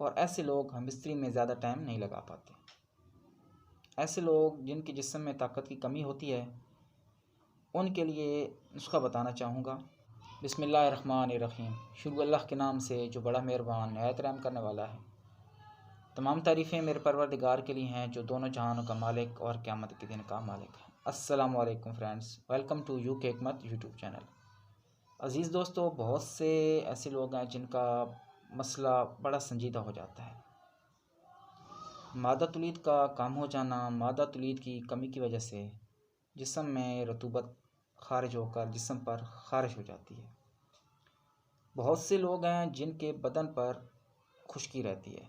और ऐसे लोग हम मिस्त्री में ज़्यादा टाइम नहीं लगा पाते। ऐसे लोग जिनके जिस्म में ताकत की कमी होती है उनके लिए नुस्खा बताना चाहूँगा। बिस्मिल्लाहिर्रहमानिर्रहीम। शुरू अल्लाह के नाम से जो बड़ा मेहरबान निहायत रहम करने वाला है। तमाम तारीफ़ें मेरे परवरदिगार के लिए हैं जो दोनों जहानों का मालिक और क़यामत के दिन का मालिक है। अस्सलाम वालेकुम फ्रेंड्स, वेलकम टू UK हिकमत यूट्यूब चैनल। अज़ीज़ दोस्तों, बहुत से ऐसे लोग हैं जिनका मसला बड़ा संजीदा हो जाता है। मादा तुलीद का कम हो जाना, मादा तुलीद की कमी की वजह से जिस्म में रतूबत खारिज होकर जिस्म पर खारिश हो जाती है। बहुत से लोग हैं जिनके बदन पर खुश्की रहती है,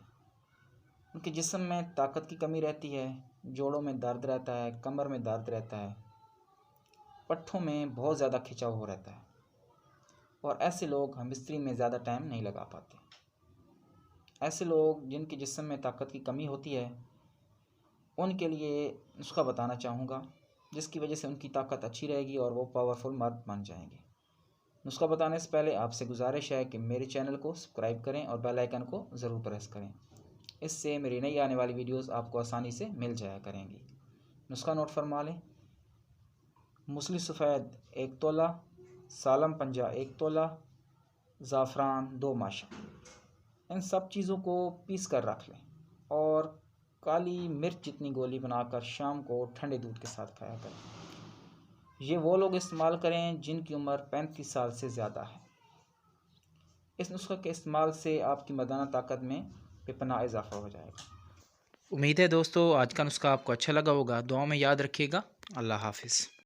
उनके जिस्म में ताकत की कमी रहती है, जोड़ों में दर्द रहता है, कमर में दर्द रहता है, पट्ठों में बहुत ज़्यादा खिंचाव हो रहता है और ऐसे लोग हम मिस्त्री में ज़्यादा टाइम नहीं लगा पाते। ऐसे लोग जिनके जिस्म में ताकत की कमी होती है उनके लिए नुस्खा बताना चाहूँगा जिसकी वजह से उनकी ताकत अच्छी रहेगी और वो पावरफुल मर्द बन जाएंगे। नुस्खा बताने से पहले आपसे गुजारिश है कि मेरे चैनल को सब्सक्राइब करें और बेल आइकन को ज़रूर प्रेस करें। इससे मेरी नई आने वाली वीडियोस आपको आसानी से मिल जाया करेंगी। नुस्खा नोट फरमा लें। मूसली सफ़ेद 1 तोला, सालम पंजा 1 तोला, ज़ाफ़रान 2 माशा। इन सब चीज़ों को पीस कर रख लें और काली मिर्च जितनी गोली बनाकर शाम को ठंडे दूध के साथ खाया करें। ये वो लोग इस्तेमाल करें जिनकी उम्र 35 साल से ज़्यादा है। इस नुस्खे के इस्तेमाल से आपकी मर्दाना ताकत में बेपनाह इजाफा हो जाएगा। उम्मीद है दोस्तों आज का नुस्खा आपको अच्छा लगा होगा। दुआ में याद रखिएगा। अल्लाह हाफ़िज़।